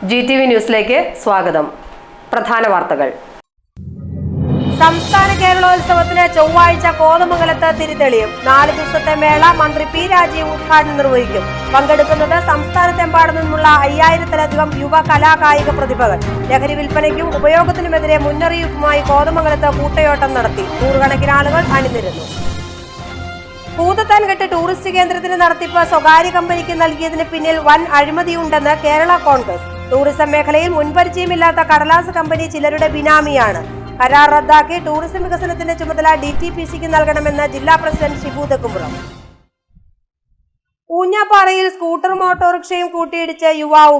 GTV ന്യൂസിലേക്ക് സ്വാഗതം. പ്രധാന വാർത്തകൾ. സംസ്ഥാന കേരളോത്സവത്തിന് ചൊവ്വാഴ്ച കോതമംഗലത്ത് തിരിതെളിയും. 4 ദിവസത്തെ മേള മന്ത്രി പി രാജീവ് ഉദ്ഘാടനം നിർവഹിക്കും. പങ്കെടുക്കുന്നത് സംസ്ഥാനത്തെമ്പാടു നിന്നുള്ള 5000-ലധികം യുവ കലാകായിക പ്രതിഭകൾ. ലഹരി വിൽപ്പനയ്ക്കും ഉപയോഗത്തിനുമെതിരെ മുന്നറിയിപ്പുമായി കോതമംഗലത്ത് കൂട്ടയോട്ടം നടത്തി. നൂറുകണക്കിന് ആളുകൾ അണിനിരന്നു. ഭൂതത്താൻകെട്ട് ടൂറിസ്റ്റ് കേന്ദ്രത്തിന് നടത്തിപ്പ് സ്വകാര്യ കമ്പനിക്ക് നൽകിയതിന് പിന്നിൽ വൻ അഴിമതിയുണ്ടെന്ന് കേരള കോൺഗ്രസ്. ടൂറിസം മേഖലയിൽ മുൻപരിചയമില്ലാത്ത കടലാസ് കമ്പനി ചിലരുടെ ബിനാമിയാണ്. കരാർ റദ്ദാക്കി ടൂറിസം വികസനത്തിന്റെ ചുമതല DTPCക്ക് നൽകണമെന്ന് ജില്ലാ പ്രസിഡന്റ് ഷിബു തെക്കുംപുറം. ഊഞ്ഞാപ്പാറയിൽ സ്കൂട്ടറും ഓട്ടോറിക്ഷയും കൂട്ടിയിടിച്ച് യുവാവ്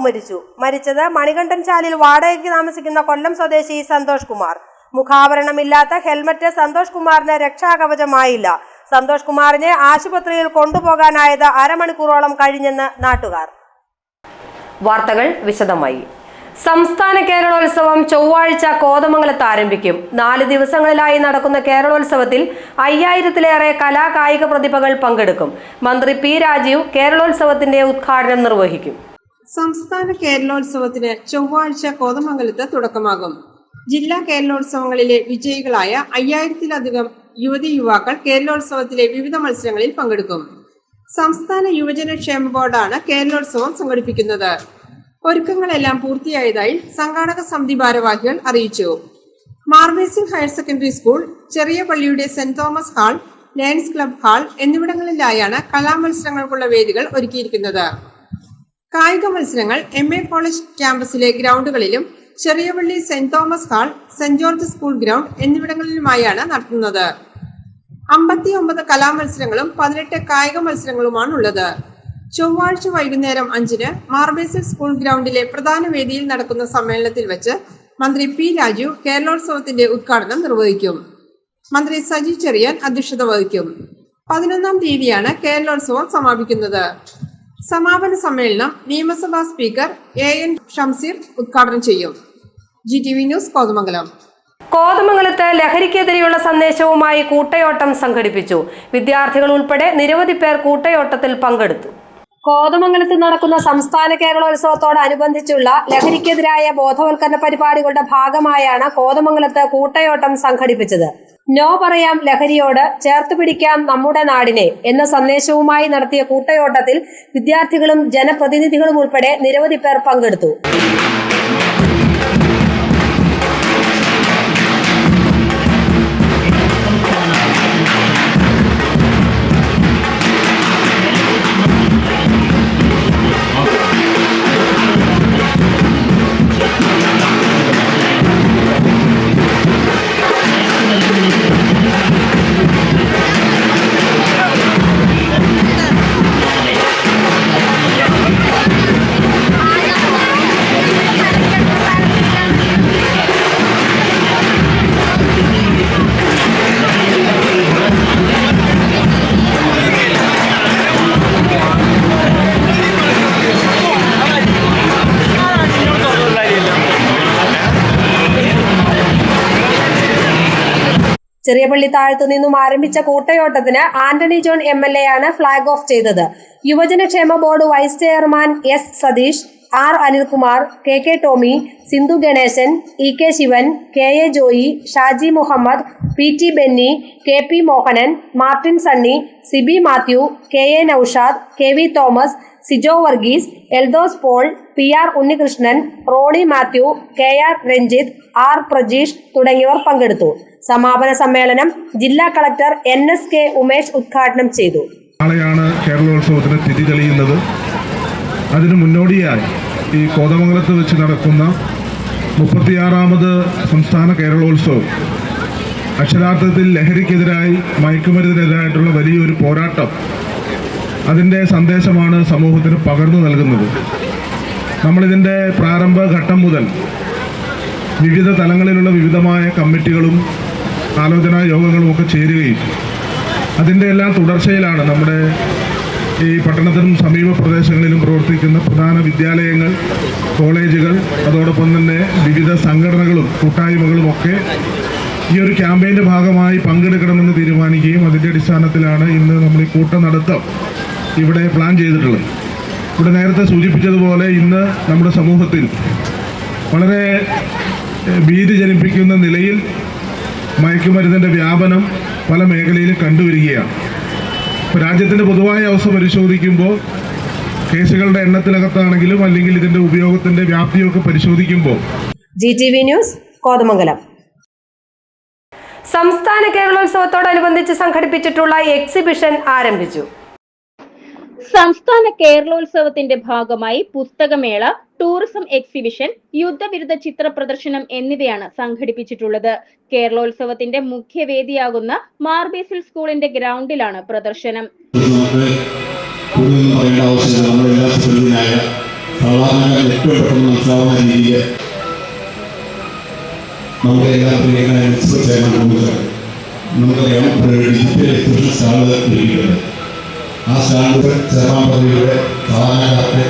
മരിച്ചത് മണികണ്ഠൻ ചാലിൽ വാടകയ്ക്ക് താമസിക്കുന്ന കൊല്ലം സ്വദേശി സന്തോഷ് കുമാർ. മുഖാവരണമില്ലാത്ത ഹെൽമറ്റ് സന്തോഷ് കുമാറിന് രക്ഷാകവചമായില്ല. സന്തോഷ് കുമാറിനെ ആശുപത്രിയിൽ കൊണ്ടുപോകാനായത് അരമണിക്കൂറോളം കഴിഞ്ഞെന്ന് നാട്ടുകാർ. വാർത്തകൾ വിശദമായി. സംസ്ഥാന കേരളോത്സവം ചൊവ്വാഴ്ച കോതമംഗലത്ത് ആരംഭിക്കും. 4 ദിവസങ്ങളിലായി നടക്കുന്ന കേരളോത്സവത്തിൽ 5000-ലേറെ കലാകായിക പ്രതിഭകൾ പങ്കെടുക്കും. മന്ത്രി പി രാജീവ് കേരളോത്സവത്തിന്റെ ഉദ്ഘാടനം നിർവഹിക്കും. സംസ്ഥാന കേരളോത്സവത്തിന് ചൊവ്വാഴ്ച കോതമംഗലത്ത് തുടക്കമാകും. ജില്ലാ കേരളോത്സവങ്ങളിലെ വിജയികളായ 5000-ലധികം യുവതി യുവാക്കൾ കേരളോത്സവത്തിലെ വിവിധ മത്സരങ്ങളിൽ പങ്കെടുക്കും. സംസ്ഥാന യുവജനക്ഷേമ ബോർഡാണ് കേരളോത്സവം സംഘടിപ്പിക്കുന്നത്. ഒരുക്കങ്ങളെല്ലാം പൂർത്തിയായതായി സംഘാടക സമിതി ഭാരവാഹികൾ അറിയിച്ചു. മാർവേസിൽ ഹയർ സെക്കൻഡറി സ്കൂൾ, ചെറിയ പള്ളിയുടെ Saint Thomas hall, Lions club hall എന്നിവിടങ്ങളിലായാണ് കലാമത്സരങ്ങൾക്കുള്ള വേദികൾ ഒരുക്കിയിരിക്കുന്നത്. കായിക മത്സരങ്ങൾ MA കോളേജ് ക്യാമ്പസിലെ ഗ്രൗണ്ടുകളിലും ചെറിയ പള്ളി Saint Thomas hall, Saint George school ground എന്നിവിടങ്ങളിലുമായാണ് നടത്തുന്നത്. 59 കലാമത്സരങ്ങളും 18 കായിക മത്സരങ്ങളുമാണുള്ളത്. ചൊവ്വാഴ്ച വൈകുന്നേരം 5-ന് മാർബേസിൽ സ്കൂൾ ഗ്രൗണ്ടിലെ പ്രധാന വേദിയിൽ നടക്കുന്ന സമ്മേളനത്തിൽ വെച്ച് മന്ത്രി പി രാജീവ് കേരളോത്സവത്തിന്റെ ഉദ്ഘാടനം നിർവഹിക്കും. മന്ത്രി സജി ചെറിയാൻ അധ്യക്ഷത വഹിക്കും. 11-ാം തീയതിയാണ് കേരളോത്സവം സമാപിക്കുന്നത്. സമാപന സമ്മേളനം നിയമസഭാ സ്പീക്കർ AN ഷംസീർ ഉദ്ഘാടനം ചെയ്യും. GTV news Kothamangalam. കോതമംഗലത്ത് ലഹരിക്കെതിരെയുള്ള സന്ദേശവുമായി കൂട്ടയോട്ടം സംഘടിപ്പിച്ചു. വിദ്യാർത്ഥികൾ ഉൾപ്പെടെ നിരവധി പേർ കൂട്ടയോട്ടത്തിൽ പങ്കെടുത്തു. കോതമംഗലത്ത് നടക്കുന്ന സംസ്ഥാന കേരളോത്സവത്തോടനുബന്ധിച്ചുള്ള ലഹരിക്കെതിരായ ബോധവൽക്കരണ പരിപാടികളുടെ ഭാഗമായാണ് കോതമംഗലത്ത് കൂട്ടയോട്ടം സംഘടിപ്പിച്ചത്. നോ പറയാം ലഹരിയോട്, ചേർത്ത് പിടിക്കാം നമ്മുടെ നാടിനെ എന്ന സന്ദേശവുമായി നടത്തിയ കൂട്ടയോട്ടത്തിൽ വിദ്യാർത്ഥികളും ജനപ്രതിനിധികളും ഉൾപ്പെടെ നിരവധി പേർ പങ്കെടുത്തു. ചെറിയപള്ളി താഴത്തു നിന്നും ആരംഭിച്ച കൂട്ടയോട്ടത്തിന് ആന്റണി ജോൺ MLA ആണ് ഫ്ളാഗ് ഓഫ് ചെയ്തത്. യുവജനക്ഷേമ board vice chairman S Sathish, R Anilkumar, KK Tomy, Sindhu Ganeshan, EK Shivan, KA Joy, Shaji Muhammad, PT Benny, KP Mohanan, Martin Sunny, Sibi Mathew, KA Naushad, KV Thomas, Sijo Varghese, Eldhose Paul, PR Unnikrishnan, Ronnie Mathew, KR Ranjith, R Prajeesh തുടങ്ങിയവർ പങ്കെടുത്തു. സമാപന സമ്മേളനം ജില്ലാ കളക്ടർ NSK ഉമേഷ് ഉദ്ഘാടനം ചെയ്തു. നാളെയാണ് കേരളോത്സവത്തിന് തിരി തെളിയുന്നത്. അതിന് മുന്നോടിയായി ഈ കോതമംഗലത്ത് വെച്ച് നടക്കുന്ന 36ാമത് സംസ്ഥാന കേരളോത്സവം അക്ഷരാർത്ഥത്തിൽ ലഹരിക്കെതിരായി, മയക്കുമരുന്നിനെതിരായിട്ടുള്ള വലിയൊരു പോരാട്ടം, അതിൻ്റെ സന്ദേശമാണ് സമൂഹത്തിന് പകർന്നു നൽകുന്നത്. നമ്മളിതിൻ്റെ പ്രാരംഭ ഘട്ടം മുതൽ വിവിധ തലങ്ങളിലുള്ള വിവിധമായ കമ്മിറ്റികളും ആലോചനാ യോഗങ്ങളും ഒക്കെ ചേരുകയും അതിൻ്റെ എല്ലാം തുടർച്ചയിലാണ് നമ്മുടെ ഈ പട്ടണത്തിനും സമീപ പ്രദേശങ്ങളിലും പ്രവർത്തിക്കുന്ന പ്രധാന വിദ്യാലയങ്ങൾ, കോളേജുകൾ, അതോടൊപ്പം തന്നെ വിവിധ സംഘടനകളും കൂട്ടായ്മകളും ഒക്കെ ഈ ഒരു ക്യാമ്പയിൻ്റെ ഭാഗമായി പങ്കെടുക്കണമെന്ന് തീരുമാനിക്കുകയും അതിൻ്റെ അടിസ്ഥാനത്തിലാണ് ഇന്ന് നമ്മൾ ഈ കൂട്ടനടത്തം ഇവിടെ പ്ലാൻ ചെയ്തിട്ടുള്ളത്. ഇവിടെ നേരത്തെ സൂചിപ്പിച്ചതുപോലെ ഇന്ന് നമ്മുടെ സമൂഹത്തിൽ വളരെ ഭീതി ജനിപ്പിക്കുന്ന നിലയിൽ മയക്കുമരുന്നിൻ്റെ വ്യാപനം പല മേഖലയിലും കണ്ടുവരികയാണ്. ഇപ്പോൾ രാജ്യത്തിൻ്റെ പൊതുവായ അവസ്ഥ പരിശോധിക്കുമ്പോൾ കേസുകളുടെ എണ്ണത്തിനകത്താണെങ്കിലും അല്ലെങ്കിൽ ഇതിൻ്റെ ഉപയോഗത്തിൻ്റെ വ്യാപ്തിയൊക്കെ പരിശോധിക്കുമ്പോൾ GTV ന്യൂസ് കോതമംഗലം. സംസ്ഥാന കേരളോത്സവത്തോടനുബന്ധിച്ച് സംഘടിപ്പിച്ചിട്ടുള്ള എക്സിബിഷൻ ആരംഭിച്ചു. സംസ്ഥാന കേരളോത്സവത്തിന്റെ ഭാഗമായി പുസ്തകമേള, ടൂറിസം എക്സിബിഷൻ, യുദ്ധവിരുദ്ധ ചിത്ര പ്രദർശനം എന്നിവയാണ് സംഘടിപ്പിച്ചിട്ടുള്ളത്. കേരളോത്സവത്തിന്റെ മുഖ്യവേദിയാകുന്ന മാർബേസിൽ സ്കൂളിന്റെ ഗ്രൗണ്ടിലാണ് പ്രദർശനം. ആ സ്റ്റാൻഡ് ചേർമാൻ പദ്ധതിയുടെ സാധാരണക്കാർക്ക്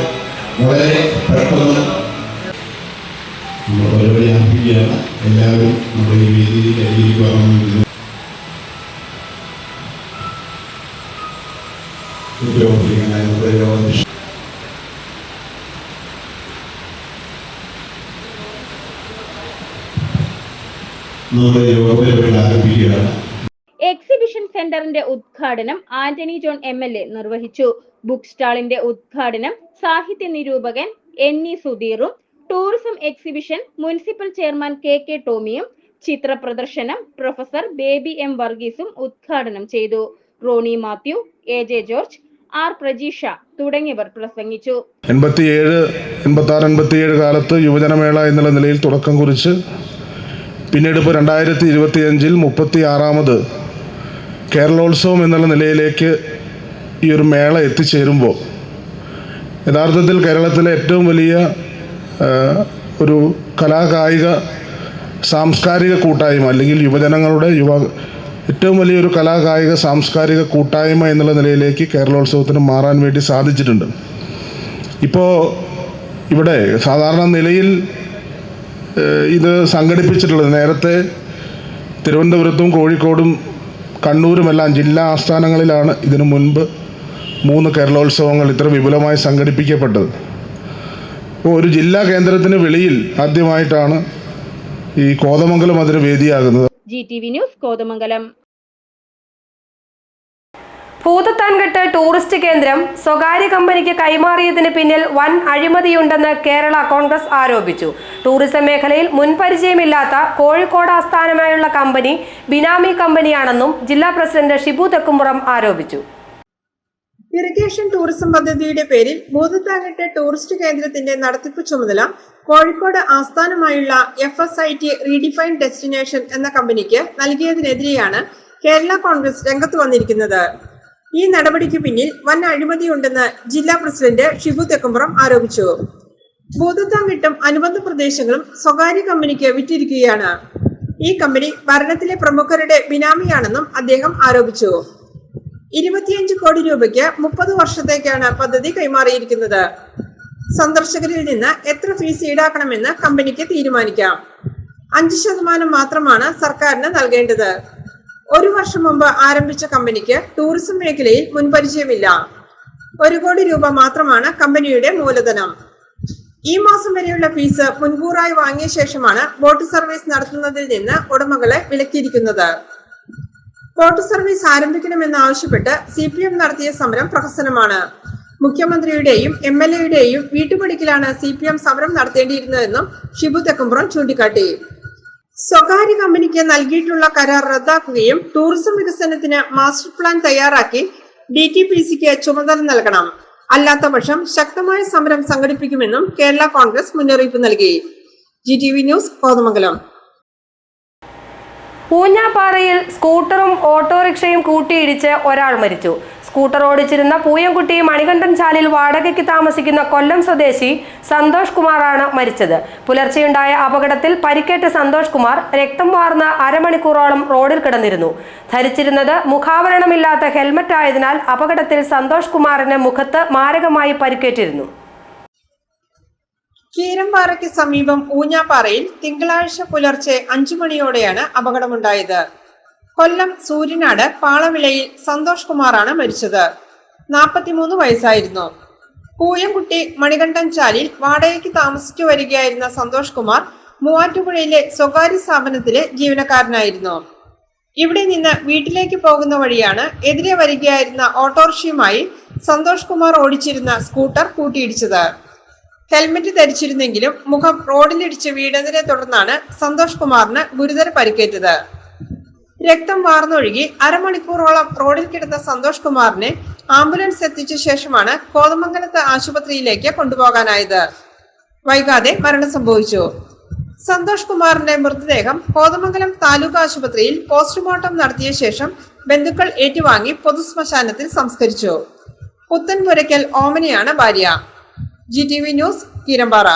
വളരെ പെട്ടെന്ന് നമ്മൾ പരിപാടി ആരംഭിക്കുകയാണ്. എല്ലാവരും നമ്മുടെ ഈ വേദിയിൽ അറിയിക്കുകയാണെന്ന് നമ്മുടെ യോഗ പരിപാടി ആരംഭിക്കുകയാണ്. എക്സിബിഷൻ സെന്ററിന്റെ ഉദ്ഘാടനം ആന്റണി ജോൺ MLA നിർവഹിച്ചു. ബുക്ക് സ്റ്റാളിന്റെ ഉദ്ഘാടനം സാഹിത്യ നിരൂപകൻ NE സുധീറും, tourism exhibition municipal chairman KK ടോമിയും, ചിത്ര പ്രദർശനം പ്രൊഫസർ ബേബി M വർഗീസും ഉദ്ഘാടനം ചെയ്തു. Ronnie Mathew, AJ George, R Prajeesha തുടങ്ങിയവർ പ്രസംഗിച്ചു. 87 കാലത്ത് യുവജനമേള എന്നുള്ള നിലയിൽ തുടക്കം കുറിച്ച് പിന്നീട് ഇപ്പോൾ 2025 36ാമത് കേരളോത്സവം എന്നുള്ള നിലയിലേക്ക് ഈ ഒരു മേള എത്തിച്ചേരുമ്പോൾ യഥാർത്ഥത്തിൽ കേരളത്തിലെ ഏറ്റവും വലിയ ഒരു കലാകായിക സാംസ്കാരിക കൂട്ടായ്മ അല്ലെങ്കിൽ യുവജനങ്ങളുടെ ഏറ്റവും വലിയൊരു കലാകായിക സാംസ്കാരിക കൂട്ടായ്മ എന്നുള്ള നിലയിലേക്ക് കേരളോത്സവത്തിന് മാറാൻ വേണ്ടി സാധിച്ചിട്ടുണ്ട്. ഇപ്പോൾ ഇവിടെ സാധാരണ നിലയിൽ ഇത് സംഘടിപ്പിച്ചിട്ടുള്ളത് നേരത്തെ തിരുവനന്തപുരത്തും കോഴിക്കോടും കണ്ണൂരുമെല്ലാം ജില്ലാ ആസ്ഥാനങ്ങളിലാണ് ഇതിനു മുൻപ് 3 കേരളോത്സവങ്ങൾ ഇത്ര വിപുലമായി സംഘടിപ്പിക്കപ്പെട്ടത്. ഇപ്പോൾ ഒരു ജില്ലാ കേന്ദ്രത്തിന് വെളിയിൽ ആദ്യമായിട്ടാണ് ഈ കോതമംഗലം അതിന് വേദിയാകുന്നത്. GTV news Kothamangalam. Bhoothathankettu tourist കേന്ദ്രം സ്വകാര്യ കമ്പനിക്ക് കൈമാറിയതിന് പിന്നിൽ വൻ അഴിമതിയുണ്ടെന്ന് കേരള കോൺഗ്രസ് ആരോപിച്ചു. ടൂറിസം മേഖലയിൽ മുൻപരിചയമില്ലാത്ത കോഴിക്കോട് ആസ്ഥാനമായുള്ള കമ്പനി ബിനാമി കമ്പനിയാണെന്നും ജില്ലാ പ്രസിഡന്റ് ഷിബു തെക്കുംപുറം ആരോപിച്ചു. ഇറിഗേഷൻ ടൂറിസം പദ്ധതിയുടെ പേരിൽ ഭൂതത്താൻകെട്ട് ടൂറിസ്റ്റ് കേന്ദ്രത്തിന്റെ നടത്തിപ്പ് ചുമതല കോഴിക്കോട് ആസ്ഥാനമായുള്ള FSIT റീഡിഫൈൻഡ് ഡെസ്റ്റിനേഷൻ എന്ന കമ്പനിക്ക് നൽകിയതിനെതിരെയാണ് കേരള കോൺഗ്രസ് രംഗത്ത് വന്നിരിക്കുന്നത്. ഈ നടപടിക്ക് പിന്നിൽ വൻ അഴിമതിയുണ്ടെന്ന് ജില്ലാ പ്രസിഡന്റ് ഷിബു തെക്കുംപുറം ആരോപിച്ചു. ഭൂതത്താൻകെട്ടും അനുബന്ധ പ്രദേശങ്ങളും സ്വകാര്യ കമ്പനിക്ക് വിറ്റിരിക്കുകയാണ്. ഈ കമ്പനി ഭരണത്തിലെ പ്രമുഖരുടെ ബിനാമിയാണെന്നും അദ്ദേഹം ആരോപിച്ചു. 25 കോടി രൂപയ്ക്ക് 30 വർഷത്തേക്കാണ് പദ്ധതി കൈമാറിയിരിക്കുന്നത്. സന്ദർശകരിൽ നിന്ന് എത്ര ഫീസ് ഈടാക്കണമെന്ന് കമ്പനിക്ക് തീരുമാനിക്കാം. 5% മാത്രമാണ് സർക്കാരിന് നൽകേണ്ടത്. 1 വർഷം മുമ്പ് ആരംഭിച്ച കമ്പനിക്ക് ടൂറിസം മേഖലയിൽ മുൻപരിചയമില്ല. 1 കോടി രൂപ മാത്രമാണ് കമ്പനിയുടെ മൂലധനം. ഈ മാസം വരെയുള്ള ഫീസ് മുൻകൂറായി വാങ്ങിയ ശേഷമാണ് ബോട്ട് സർവീസ് നടത്തുന്നതിൽ നിന്ന് ഉടമകളെ വിലക്കിയിരിക്കുന്നത്. ബോട്ട് സർവീസ് ആരംഭിക്കണമെന്ന് ആവശ്യപ്പെട്ട് CPM നടത്തിയ സമരം പ്രഹസനമാണ്. മുഖ്യമന്ത്രിയുടെയും MLAയുടെയും വീട്ടുപടിക്കലാണ് CPM സമരം നടത്തേണ്ടിയിരുന്നതെന്നും ഷിബു തെക്കുംപുറം ചൂണ്ടിക്കാട്ടി. സ്വകാര്യ കമ്പനിക്ക് നൽകിയിട്ടുള്ള കരാർ റദ്ദാക്കുകയും ടൂറിസം വികസനത്തിന് മാസ്റ്റർ പ്ലാൻ തയ്യാറാക്കി DTPCക്ക് ചുമതല നൽകണം. അല്ലാത്ത പക്ഷം ശക്തമായ സമരം സംഘടിപ്പിക്കുമെന്നും കേരള കോൺഗ്രസ് മുന്നറിയിപ്പ് നൽകി. GTV news Kothamangalam. ഊഞ്ഞാപ്പാറയിൽ സ്കൂട്ടറും ഓട്ടോറിക്ഷയും കൂട്ടിയിടിച്ച് ഒരാൾ മരിച്ചു. സ്കൂട്ടർ ഓടിച്ചിരുന്ന പൂയംകുട്ടി മണികണ്ഠൻ ചാലിൽ വാടകയ്ക്ക് താമസിക്കുന്ന കൊല്ലം സ്വദേശി സന്തോഷ് കുമാറാണ് മരിച്ചത്. പുലർച്ചെയുണ്ടായ അപകടത്തിൽ പരിക്കേറ്റ സന്തോഷ് കുമാർ രക്തം വാർന്ന് അരമണിക്കൂറോളം റോഡിൽ കിടന്നിരുന്നു. ധരിച്ചിരുന്നത് മുഖാവരണമില്ലാത്ത ഹെൽമറ്റ് ആയതിനാൽ അപകടത്തിൽ സന്തോഷ് കുമാറിന് മുഖത്ത് മാരകമായി പരിക്കേറ്റിരുന്നു. കീരമ്പാറയ്ക്ക് സമീപം ഊഞ്ഞാപ്പാറയിൽ തിങ്കളാഴ്ച പുലർച്ചെ 5 മണിയോടെയാണ് അപകടമുണ്ടായത്. കൊല്ലം സൂര്യനാട് പാളവിളയിൽ സന്തോഷ് കുമാറാണ് മരിച്ചത്. 43 വയസ്സായിരുന്നു. പൂയംകുട്ടി മണികണ്ഠൻ ചാലിൽ വാടകയ്ക്ക് താമസിച്ചു വരികയായിരുന്ന സന്തോഷ് കുമാർ മൂവാറ്റുപുഴയിലെ സ്വകാര്യ സ്ഥാപനത്തിലെ ജീവനക്കാരനായിരുന്നു. ഇവിടെ നിന്ന് വീട്ടിലേക്ക് പോകുന്ന വഴിയാണ് എതിരെ വരികയായിരുന്ന ഓട്ടോറിക്ഷയുമായി സന്തോഷ് കുമാർ ഓടിച്ചിരുന്ന സ്കൂട്ടർ കൂട്ടിയിടിച്ചത്. ഹെൽമറ്റ് ധരിച്ചിരുന്നെങ്കിലും മുഖം റോഡിലിടിച്ച് വീണതിനെ തുടർന്നാണ് സന്തോഷ് കുമാറിന് ഗുരുതര പരിക്കേറ്റത്. രക്തം വാർന്നൊഴുകി അരമണിക്കൂറോളം റോഡിൽ കിടന്ന സന്തോഷ് കുമാറിനെ ആംബുലൻസ് എത്തിച്ച ശേഷമാണ് കോതമംഗലത്ത് ആശുപത്രിയിലേക്ക് കൊണ്ടുപോകാനായത്. വൈകാതെ മരണം സംഭവിച്ചു. സന്തോഷ് കുമാറിന്റെ മൃതദേഹം കോതമംഗലം താലൂക്ക് ആശുപത്രിയിൽ പോസ്റ്റ്മോർട്ടം നടത്തിയ ശേഷം ബന്ധുക്കൾ ഏറ്റുവാങ്ങി പൊതുശ്മശാനത്തിൽ സംസ്കരിച്ചു. പുത്തൻപുരയ്ക്കൽ ഓമനയാണ് ഭാര്യ. GTV news, Keerampara.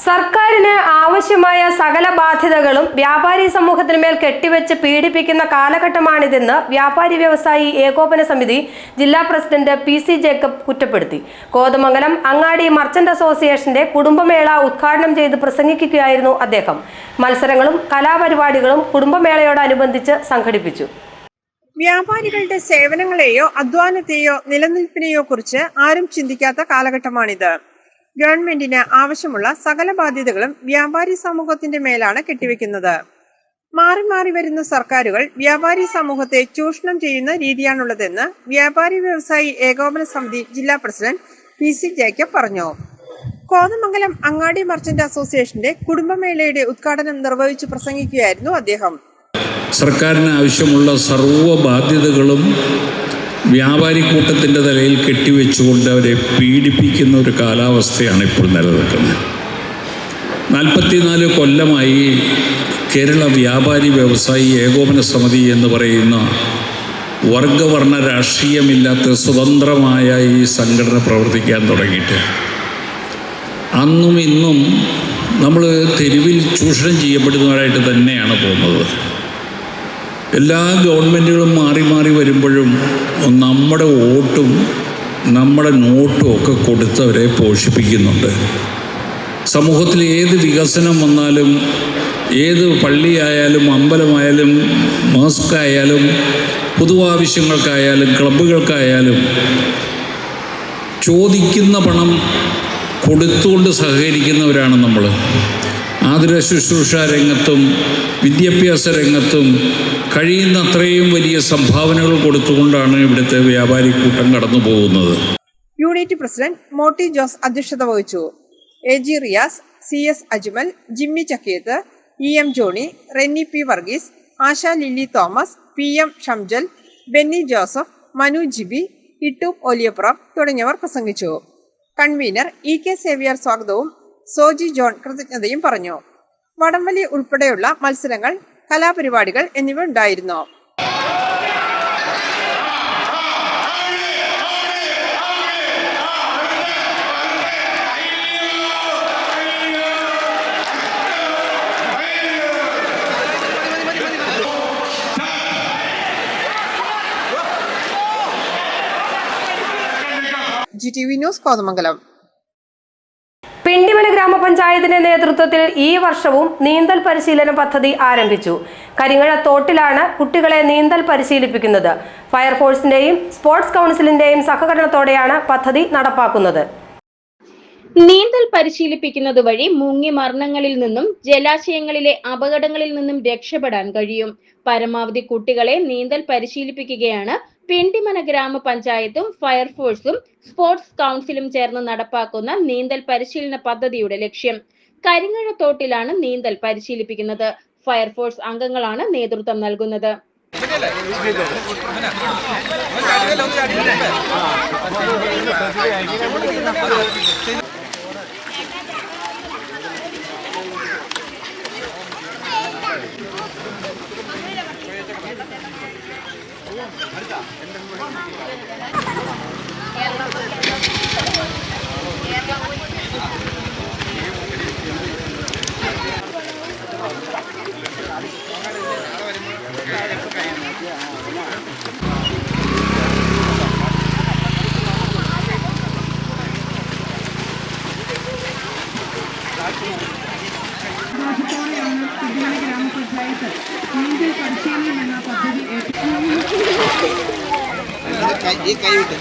സർക്കാരിന് ആവശ്യമായ സകല ബാധ്യതകളും വ്യാപാരി സമൂഹത്തിന്മേൽ കെട്ടിവെച്ച് പീഡിപ്പിക്കുന്ന കാലഘട്ടമാണിതെന്ന് വ്യാപാരി വ്യവസായി ഏകോപന സമിതി ജില്ലാ പ്രസിഡന്റ് PC ജേക്കബ് കുറ്റപ്പെടുത്തി. കോതമംഗലം അങ്ങാടി മർച്ചന്റ് അസോസിയേഷന്റെ കുടുംബമേള ഉദ്ഘാടനം ചെയ്ത് പ്രസംഗിക്കുകയായിരുന്നു അദ്ദേഹം. മത്സരങ്ങളും കലാപരിപാടികളും കുടുംബമേളയോടനുബന്ധിച്ച് സംഘടിപ്പിച്ചു. വ്യാപാരികളുടെ സേവനങ്ങളെയോ അധ്വാനത്തെയോ നിലനിൽപ്പിനെയോ കുറിച്ച് ആരും ചിന്തിക്കാത്ത കാലഘട്ടമാണിത്. ഗവൺമെന്റിന് ആവശ്യമുള്ള സകല ബാധ്യതകളും വ്യാപാരി സമൂഹത്തിന്റെ മേലാണ് കെട്ടിവെക്കുന്നത്. മാറി മാറി വരുന്ന സർക്കാരുകൾ വ്യാപാരി സമൂഹത്തെ ചൂഷണം ചെയ്യുന്ന രീതിയാണുള്ളതെന്ന് വ്യാപാരി വ്യവസായി ഏകോപന സമിതി ജില്ലാ പ്രസിഡന്റ് PC ജേക്കബ് പറഞ്ഞു. കോതമംഗലം അങ്ങാടി മർച്ചന്റ് അസോസിയേഷന്റെ കുടുംബമേളയുടെ ഉദ്ഘാടനം നിർവഹിച്ചു പ്രസംഗിക്കുകയായിരുന്നു അദ്ദേഹം. സർക്കാരിന് ആവശ്യമുള്ള സർവ്വ ബാധ്യതകളും വ്യാപാരി കൂട്ടത്തിൻ്റെ തലയിൽ കെട്ടിവെച്ചുകൊണ്ട് അവരെ പീഡിപ്പിക്കുന്ന ഒരു കാലാവസ്ഥയാണ് ഇപ്പോൾ നിലനിൽക്കുന്നത്. 44 കൊല്ലമായി കേരള വ്യാപാരി വ്യവസായി ഏകോപന സമിതി എന്ന് പറയുന്ന വർഗവർണ്ണ രാഷ്ട്രീയമില്ലാത്ത സ്വതന്ത്രമായ ഈ സംഘടന പ്രവർത്തിക്കാൻ തുടങ്ങിയിട്ട് അന്നും ഇന്നും നമ്മൾ തെരുവിൽ ചൂഷണം ചെയ്യപ്പെടുന്നവരായിട്ട് തന്നെയാണ് പോകുന്നത്. എല്ലാ ഗവൺമെൻറ്റുകളും മാറി മാറി വരുമ്പോഴും നമ്മുടെ വോട്ടും നമ്മുടെ നോട്ടും ഒക്കെ കൊടുത്തവരെ പോഷിപ്പിക്കുന്നുണ്ട്. സമൂഹത്തിൽ ഏത് വികസനം വന്നാലും, ഏത് പള്ളിയായാലും അമ്പലമായാലും മോസ്കായാലും പൊതുവാവശ്യങ്ങൾക്കായാലും ക്ലബ്ബുകൾക്കായാലും ചോദിക്കുന്ന പണം കൊടുത്തുകൊണ്ട് സഹകരിക്കുന്നവരാണ് നമ്മൾ. ആതുര ശുശ്രൂഷ രംഗത്തും വിദ്യാഭ്യാസ രംഗത്തും കഴിയുന്നത്രയും വലിയ സംഭാവനകൾ കൊടുത്തുകൊണ്ടാണ് ഇവിടുത്തെ വ്യാപാരി കൂട്ടം കടന്നു പോകുന്നത്. യൂണിറ്റ് പ്രസിഡന്റ് മോട്ടി ജോസ് അധ്യക്ഷത വഹിച്ചു. AG Riyas, CS Ajmal, Jimmy Chakkiyath, EM Johnny, Renny P Varghese, Asha Lilly Thomas, PM Shamjal, Benny Joseph, Manu Jibi, Ittoop Oliyappuram തുടങ്ങിയവർ പ്രസംഗിച്ചു. കൺവീനർ EK സേവ്യർ സ്വാഗതവും സോജി ജോൺ കൃതജ്ഞതയും പറഞ്ഞു. വടംവലി ഉൾപ്പെടെയുള്ള മത്സരങ്ങൾ, കലാപരിപാടികൾ എന്നിവ ഉണ്ടായിരുന്നു. GTV news, Kothamangalam. പിണ്ടിമന ഗ്രാമപഞ്ചായത്തിന്റെ നേതൃത്വത്തിൽ ഈ വർഷവും നീന്തൽ പരിശീലന പദ്ധതി ആരംഭിച്ചു. കരിങ്ങഴ തോട്ടിലാണ് കുട്ടികളെ നീന്തൽ പരിശീലിപ്പിക്കുന്നത്. ഫയർഫോഴ്സിന്റെയും സ്പോർട്സ് കൗൺസിലിന്റെയും സഹകരണത്തോടെയാണ് പദ്ധതി നടപ്പാക്കുന്നത്. നീന്തൽ പരിശീലിപ്പിക്കുന്നത് വഴി മുങ്ങി മരണങ്ങളിൽ നിന്നും ജലാശയങ്ങളിലെ അപകടങ്ങളിൽ നിന്നും രക്ഷപ്പെടാൻ കഴിയും. പരമാവധി കുട്ടികളെ നീന്തൽ പരിശീലിപ്പിക്കുകയാണ് പിണ്ടിമന ഗ്രാമപഞ്ചായത്തും ഫയർഫോഴ്സും സ്പോർട്സ് കൗൺസിലും ചേർന്ന് നടപ്പാക്കുന്ന നീന്തൽ പരിശീലന പദ്ധതിയുടെ ലക്ഷ്യം. കരിങ്ങഴ തോട്ടിലാണ് നീന്തൽ പരിശീലിപ്പിക്കുന്നത്. ഫയർഫോഴ്സ് അംഗങ്ങളാണ് നേതൃത്വം നൽകുന്നത്. ഈ കൈ വിട്ട്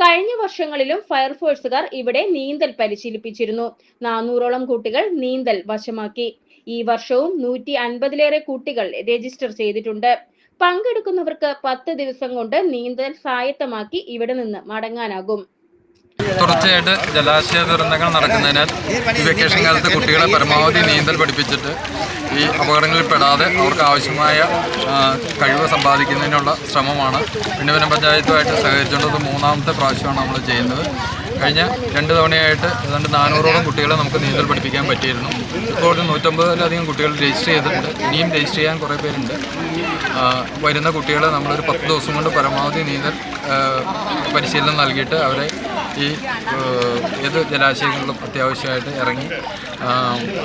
കഴിഞ്ഞ വർഷങ്ങളിലും ഫയർഫോഴ്സുകാർ ഇവിടെ നീന്തൽ പരിശീലിപ്പിച്ചിരുന്നു. 400ഓളം കുട്ടികൾ നീന്തൽ വശമാക്കി. ഈ വർഷവും 150ലേറെ കുട്ടികൾ രജിസ്റ്റർ ചെയ്തിട്ടുണ്ട്. പങ്കെടുക്കുന്നവർക്ക് 10 ദിവസം കൊണ്ട് നീന്തൽ സ്വായത്തമാക്കി ഇവിടെ നിന്ന് മടങ്ങാനാകും. തുടർച്ചയായിട്ട് ജലാശയ ദുരന്തങ്ങൾ നടക്കുന്നതിനാൽ ഈ വെക്കേഷൻ കാലത്ത് കുട്ടികളെ പരമാവധി നീന്തൽ പഠിപ്പിച്ചിട്ട് ഈ അപകടങ്ങളിൽ പെടാതെ അവർക്ക് ആവശ്യമായ കഴിവ് സമ്പാദിക്കുന്നതിനുള്ള ശ്രമമാണ് പിന്നവനം പഞ്ചായത്തുമായിട്ട് സഹകരിച്ചുകൊണ്ട് 3ാമത്തെ പ്രാവശ്യമാണ് നമ്മൾ ചെയ്യുന്നത്. കഴിഞ്ഞ 2 തവണയായിട്ട് ഏതാണ്ട് 400ഓളം കുട്ടികളെ നമുക്ക് നീന്തൽ പഠിപ്പിക്കാൻ പറ്റിയിരുന്നു. ഇപ്പോൾ 150ലധികം കുട്ടികൾ രജിസ്റ്റർ ചെയ്തിട്ടുണ്ട്. ഇനിയും രജിസ്റ്റർ ചെയ്യാൻ കുറേ പേരുണ്ട്. വരുന്ന കുട്ടികളെ നമ്മളൊരു 10 ദിവസം കൊണ്ട് പരമാവധി നീന്തൽ പരിശീലനം നൽകിയിട്ട് അവരെ ഈ ഏത് ജലാശയങ്ങളിലും അത്യാവശ്യമായിട്ട് ഇറങ്ങി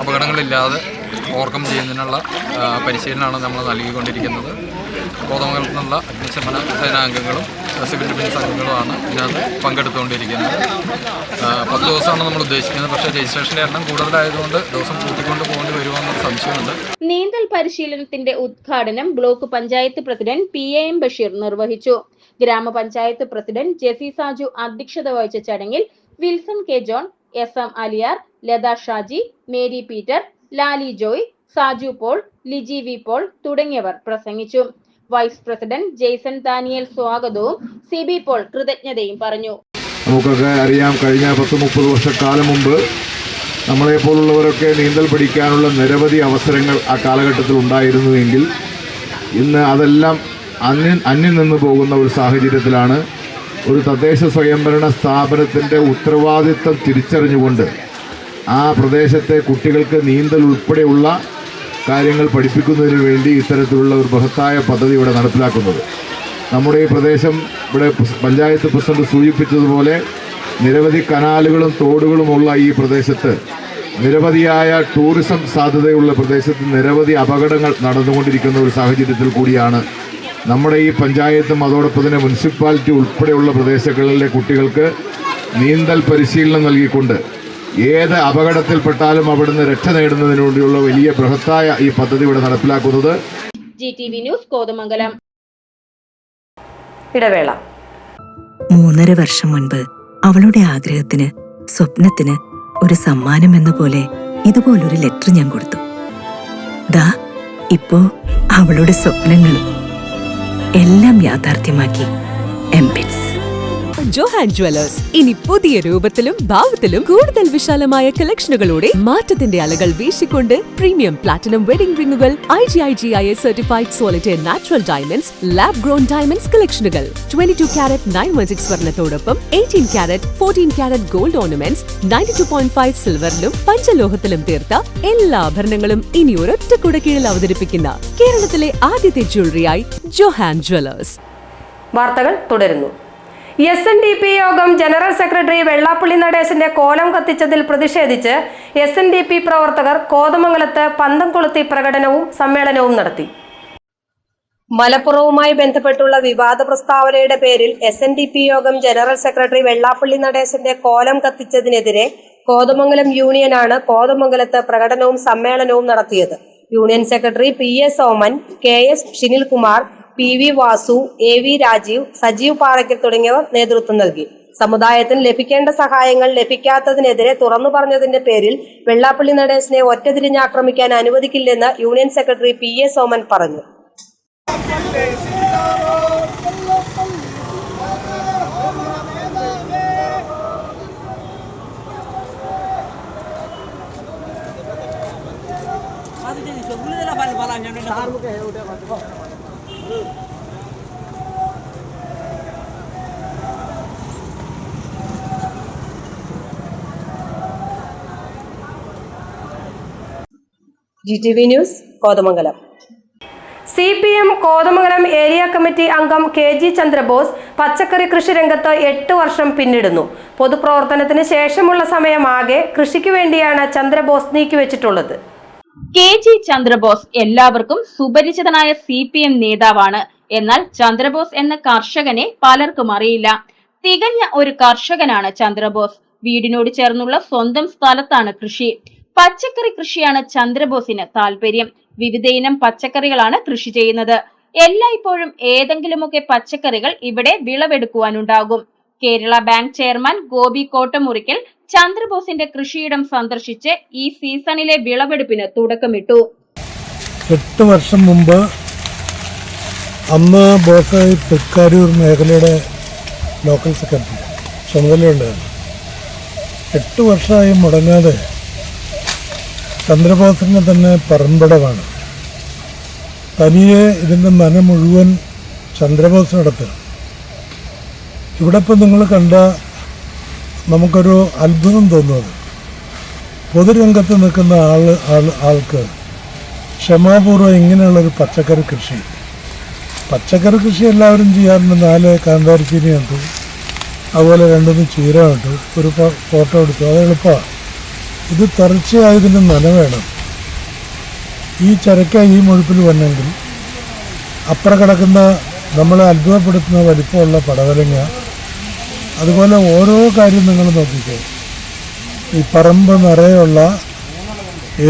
അപകടങ്ങളില്ലാതെ ഓവർകം ചെയ്യുന്നതിനുള്ള പരിശീലനമാണ് നമ്മൾ നൽകിക്കൊണ്ടിരിക്കുന്നത്. കോതമംഗലത്തു നിന്നുള്ള അഗ്നിശമന സേനാംഗങ്ങളും സിവിൽ ഡിഫൻസ് അംഗങ്ങളുമാണ് ഇതിനകത്ത് പങ്കെടുത്തുകൊണ്ടിരിക്കുന്നത്. 10 ദിവസമാണ് നമ്മൾ ഉദ്ദേശിക്കുന്നത്. പക്ഷേ രജിസ്ട്രേഷൻ്റെ എണ്ണം കൂടുതലായതുകൊണ്ട് ദിവസം കൂട്ടിക്കൊണ്ട് പോകേണ്ടി വരുമെന്നൊരു സംശയമുണ്ട്. നീന്തൽ പരിശീലനത്തിന്റെ ഉദ്ഘാടനം block panchayat president PAM Basheer നിർവഹിച്ചു. ഗ്രാമപഞ്ചായത്ത് പ്രസിഡന്റ് ജെസി സാജു അധ്യക്ഷത വഹിച്ച ചടങ്ങിൽ Wilson K John, SM Aliyar, Latha Shaji, Mary Peter, Lali Joy, Saju Paul, Liji V Paul തുടങ്ങിയവർ പ്രസംഗിച്ചു. വൈസ് പ്രസിഡന്റ് ജെയ്സൺ ദാനിയൽ സ്വാഗതവും CB പോൾ കൃതജ്ഞതയും പറഞ്ഞു. നമുക്കൊക്കെ അറിയാം, കഴിഞ്ഞ 10-30 വർഷക്കാലം മുമ്പ് നമ്മളെപ്പോലുള്ളവരൊക്കെ നീന്തൽ പഠിക്കാനുള്ള നിരവധി അവസരങ്ങൾ ആ കാലഘട്ടത്തിൽ ഉണ്ടായിരുന്നുവെങ്കിൽ ഇന്ന് അതെല്ലാം അന്യം നിന്ന് പോകുന്ന ഒരു സാഹചര്യത്തിലാണ് ഒരു തദ്ദേശ സ്വയംഭരണ സ്ഥാപനത്തിൻ്റെ ഉത്തരവാദിത്തം തിരിച്ചറിഞ്ഞുകൊണ്ട് ആ പ്രദേശത്തെ കുട്ടികൾക്ക് നീന്തൽ ഉൾപ്പെടെയുള്ള കാര്യങ്ങൾ പഠിപ്പിക്കുന്നതിന് വേണ്ടി ഇത്തരത്തിലുള്ള ഒരു ബൃഹത്തായ പദ്ധതി ഇവിടെ നടപ്പിലാക്കുന്നത്. നമ്മുടെ ഈ പ്രദേശം ഇവിടെ പഞ്ചായത്ത് പ്രസിഡന്റ് സൂചിപ്പിച്ചതുപോലെ നിരവധി കനാലുകളും തോടുകളുമുള്ള ഈ പ്രദേശത്ത് നിരവധിയായ ടൂറിസം സാധ്യതയുള്ള പ്രദേശത്ത് നിരവധി അപകടങ്ങൾ നടന്നുകൊണ്ടിരിക്കുന്ന ഒരു സാഹചര്യത്തിൽ കൂടിയാണ് നമ്മുടെ ഈ പഞ്ചായത്തും അതോടൊപ്പം തന്നെ മുനിസിപ്പാലിറ്റി ഉൾപ്പെടെയുള്ള പ്രദേശങ്ങളിലെ കുട്ടികൾക്ക് നീന്തൽ പരിശീലനം നൽകിക്കൊണ്ട് ഏത് അപകടത്തിൽപ്പെട്ടാലും അവിടുന്ന് രക്ഷ നേടുന്നതിന് വേണ്ടിയുള്ള വലിയ ബൃഹത്തായ ഈ പദ്ധതി ഇവിടെ നടപ്പിലാക്കുന്നത്. GTV news Kothamangalam. ഇടവേള. 3.5 വർഷം മുൻപ് അവളുടെ ആഗ്രഹത്തിന്, സ്വപ്നത്തിന് ഒരു സമ്മാനം എന്ന പോലെ ഇതുപോലൊരു ലെറ്റർ ഞാൻ കൊടുത്തു. ദാ ഇപ്പോ അവളുടെ സ്വപ്നങ്ങളും എല്ലാം യാഥാർത്ഥ്യമാക്കി എംപിറ്റ്സ്. ജോഹാൻ ജ്വല്ലേഴ്സ് ഇനി പുതിയ രൂപത്തിലും ഭാവത്തിലും കൂടുതൽ വിശാലമായ കളക്ഷനുകളോടെ മാറ്റത്തിന്റെ അലകൾ വീശിക്കൊണ്ട് പ്രീമിയം പ്ലാറ്റിനം വെഡിംഗ് റിംഗുകൾ, IGI certified solitaire natural diamonds, lab grown diamonds കളക്ഷനുകൾ, 22 കാരറ്റ് 916 സ്വർണത്തോടൊപ്പം 18 കാരറ്റ് 14 കാരറ്റ് ഗോൾഡ് ഓർണമെന്റ്സ്, 92.5 സിൽവറിലും പഞ്ചലോഹത്തിലും തീർത്ത എല്ലാ ആഭരണങ്ങളും ഇനി ഒരൊറ്റ കുടക്കീഴിൽ അവതരിപ്പിക്കുന്ന കേരളത്തിലെ ആദ്യത്തെ ജ്വല്ലറിയായി ജോഹാൻ ജ്വല്ലേഴ്സ്. വാർത്തകൾ തുടരുന്നു. SNDP യോഗം ജനറൽ സെക്രട്ടറി വെള്ളാപ്പള്ളി നടേശന്റെ കോലം കത്തിച്ചതിൽ പ്രതിഷേധിച്ച് SNDP പ്രവർത്തകർ കോതമംഗലത്ത് പന്തം കൊളുത്തി പ്രകടനവും സമ്മേളനവും നടത്തി. മലപ്പുറവുമായി ബന്ധപ്പെട്ടുള്ള വിവാദ പ്രസ്താവനയുടെ പേരിൽ SNDP യോഗം ജനറൽ സെക്രട്ടറി വെള്ളാപ്പള്ളി നടേശന്റെ കോലം കത്തിച്ചതിനെതിരെ കോതമംഗലം യൂണിയനാണ് കോതമംഗലത്ത് പ്രകടനവും സമ്മേളനവും നടത്തിയത്. Union secretary PA Soman, KS Shinilkumar, PV Vasu, AV Rajeev, Sajeev Parakkal തുടങ്ങിയവർ നേതൃത്വം നൽകി. സമുദായത്തിന് ലഭിക്കേണ്ട സഹായങ്ങൾ ലഭിക്കാത്തതിനെതിരെ തുറന്നു പറഞ്ഞതിന്റെ പേരിൽ വെള്ളാപ്പള്ളി നടേശനെ ഒറ്റതിരിഞ്ഞ് ആക്രമിക്കാൻ അനുവദിക്കില്ലെന്ന് യൂണിയൻ സെക്രട്ടറി PA സോമൻ പറഞ്ഞു. GTV news Kothamangalam. CPM Kothamangalam area committee അംഗം KG ചന്ദ്രബോസ് പച്ചക്കറി കൃഷി രംഗത്ത് 8 വർഷം പിന്നിടുന്നു. പൊതുപ്രവർത്തനത്തിന് ശേഷമുള്ള സമയമാകെ കൃഷിക്ക് വേണ്ടിയാണ് ചന്ദ്രബോസ് നീക്കിവെച്ചിട്ടുള്ളത്. KG ചന്ദ്രബോസ് എല്ലാവർക്കും സുപരിചിതനായ CPM നേതാവാണ്. എന്നാൽ ചന്ദ്രബോസ് എന്ന കർഷകനെ പലർക്കും അറിയില്ല. തികഞ്ഞ ഒരു കർഷകനാണ് ചന്ദ്രബോസ്. വീടിനോട് ചേർന്നുള്ള സ്വന്തം സ്ഥലത്താണ് കൃഷി. പച്ചക്കറി കൃഷിയാണ് ചന്ദ്രബോസിന് താല്പര്യം. വിവിധയിനം പച്ചക്കറികളാണ് കൃഷി ചെയ്യുന്നത്. എല്ലായ്പ്പോഴും ഏതെങ്കിലുമൊക്കെ പച്ചക്കറികൾ ഇവിടെ വിളവെടുക്കുവാനുണ്ടാകും. കേരള ബാങ്ക് ചെയർമാൻ ഗോപി കോട്ടമുറിക്കൽ ചന്ദ്രബോസിന്റെ കൃഷിയിടം സന്ദർശിച്ച് ഈ സീസണിലെ വിളവെടുപ്പിന് തുടക്കമിട്ടു. 8 വർഷം മുമ്പ് അന്ന് ബോസ് തൃക്കാരൂർ മേഖലയുടെ ലോക്കൽ സെക്രട്ടറി ചുമതലയുണ്ടായിരുന്നു. 8 വർഷമായി മുടങ്ങാതെ ചന്ദ്രബോസിന് തന്നെ പറമ്പടമാണ്. തനിയെ ഇതിൻ്റെ നന മുഴുവൻ ചന്ദ്രബോസ് നടത്തുക. ഇവിടെ ഇപ്പം നിങ്ങൾ കണ്ട നമുക്കൊരു അത്ഭുതം തോന്നുന്നത്, പൊതുരംഗത്ത് നിൽക്കുന്ന ആൾക്ക് ക്ഷമാപൂർവ്വം ഇങ്ങനെയുള്ളൊരു പച്ചക്കറി കൃഷി എല്ലാവരും ചെയ്യാറുണ്ട്. 4 കാന്താരിച്ചീനി നട്ടു, അതുപോലെ 2 ചീര നട്ടു, ഒരു ഫോട്ടോ എടുത്തു, അത് എളുപ്പമാണ്. ഇത് തുടർച്ചയായതിന് നന വേണം. ഈ ചരക്ക ഈ മുഴുപ്പിൽ വന്നെങ്കിൽ അപ്പുറം കിടക്കുന്ന നമ്മളെ അത്ഭുതപ്പെടുത്തുന്ന വലിപ്പമുള്ള പടവലങ്ങ, അതുപോലെ ഓരോ കാര്യം നിങ്ങൾ നോക്കിക്കോ. ഈ പറമ്പ് നിറയുള്ള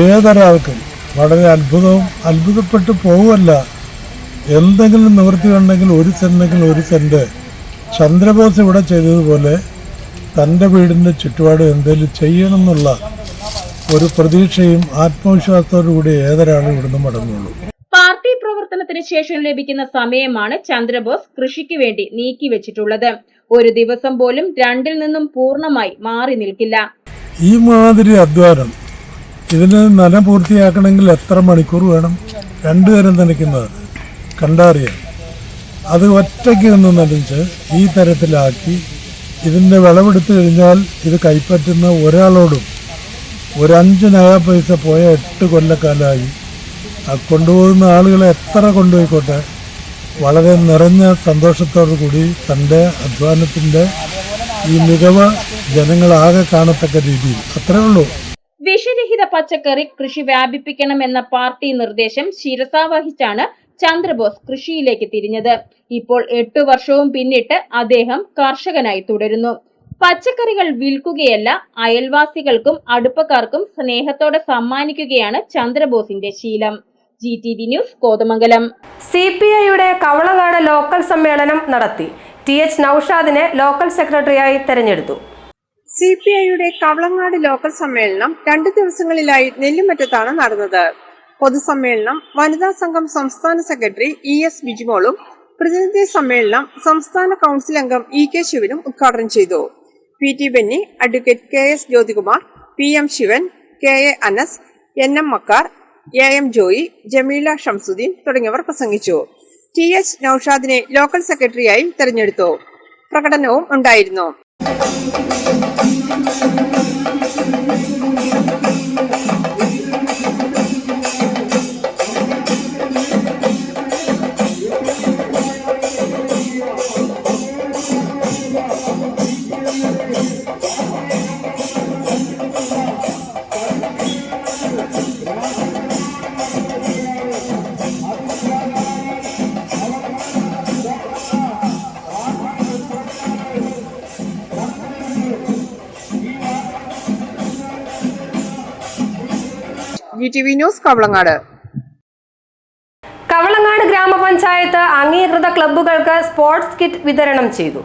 ഏതൊരാൾക്കും വളരെ അത്ഭുതപ്പെട്ടു പോവുമല്ല. എന്തെങ്കിലും നിവൃത്തി ഉണ്ടെങ്കിൽ 1 സെൻറ്റെങ്കിൽ 1 സെൻറ്റ് ചന്ദ്രബോസ് ഇവിടെ ചെയ്തതുപോലെ തൻ്റെ വീടിൻ്റെ ചുറ്റുപാട് എന്തെങ്കിലും ചെയ്യണമെന്നുള്ള ഒരു പ്രതീക്ഷയും ആത്മവിശ്വാസത്തോടുകൂടി ഏതൊരാളും ഇവിടുന്ന് മടങ്ങുള്ളൂ. പാർട്ടി പ്രവർത്തനത്തിന് ശേഷം ലഭിക്കുന്ന സമയമാണ് ചന്ദ്രബോസ് കൃഷിക്ക് വേണ്ടി നീക്കിവെച്ചിട്ടുള്ളത്. ഒരു ദിവസം പോലും 2-ൽ നിന്നും പൂർണ്ണമായി മാറി നിൽക്കില്ല. ഈ മാതിരി അധ്വാനം ഇതിന് നന പൂർത്തിയാക്കണമെങ്കിൽ എത്ര മണിക്കൂർ വേണം? 2 തരം നനയ്ക്കുന്നത് കണ്ടറിയാം. അത് ഒറ്റയ്ക്ക് നിന്ന് നനച്ച് ഈ തരത്തിലാക്കി ഇതിൻ്റെ വിളവെടുത്ത് കഴിഞ്ഞാൽ ഇത് കൈപ്പറ്റുന്ന ഒരാളോടും ഒരു 5 നയാ പൈസ പോയ 8 കൊല്ലക്കാലമായി. കൊണ്ടുപോകുന്ന ആളുകളെ എത്ര കൊണ്ടുപോയിക്കോട്ടെ, വളരെ നിറഞ്ഞ സന്തോഷത്തോടു കൂടി തൻ്റെ അധ്വാനത്തിൻ്റെ ഈ മികവ് ജനങ്ങളാകെ കാണത്തക്ക രീതിയിൽ. അത്രേ ഉള്ളൂ. വിഷരഹിത പച്ചക്കറി കൃഷി വ്യാപിപ്പിക്കണമെന്ന പാർട്ടി നിർദ്ദേശം ശിരസാവഹിച്ചാണ് ചന്ദ്രബോസ് കൃഷിയിലേക്ക് തിരിഞ്ഞത്. ഇപ്പോൾ 8 വർഷവും പിന്നിട്ട് അദ്ദേഹം കർഷകനായി തുടരുന്നു. പച്ചക്കറികൾ വിൽക്കുകയല്ല, അയൽവാസികൾക്കും അടുപ്പക്കാർക്കും സ്നേഹത്തോടെ സമ്മാനിക്കുകയാണ് ചന്ദ്രബോസിന്റെ ശീലം. GTV news, Kothamangalam. CPIയുടെ കവളങ്ങാട് ലോക്കൽ സമ്മേളനം നടത്തി. TH നൌഷാദിനെ ലോക്കൽ സെക്രട്ടറിയായി തെരഞ്ഞെടുത്തു. CPIയുടെ കവളങ്ങാട് ലോക്കൽ സമ്മേളനം 2 ദിവസങ്ങളിലായി നെല്ലിമറ്റത്താണ് നടന്നത്. പൊതുസമ്മേളനം വനിതാ സംഘം സംസ്ഥാന സെക്രട്ടറി ES ബിജിമോളും പ്രതിനിധി സമ്മേളനം സംസ്ഥാന കൗൺസിൽ അംഗം EK ശിവനും ഉദ്ഘാടനം ചെയ്തു. PT Benny, advocate KS Jyothikumar, PM Sivan, KA Anas, NM Makkar, AM Joy, Jameela Shamsuddeen തുടങ്ങിയവർ പ്രസംഗിച്ചു. TH നൌഷാദിനെ ലോക്കൽ സെക്രട്ടറിയായി തെരഞ്ഞെടുത്തു. പ്രകടനവും ഉണ്ടായിരുന്നു. GTV news, Kavalangad. കവളങ്ങാട് ഗ്രാമപഞ്ചായത്ത് അംഗീകൃത ക്ലബ്ബുകൾക്ക് സ്പോർട്സ് കിറ്റ് വിതരണം ചെയ്തു.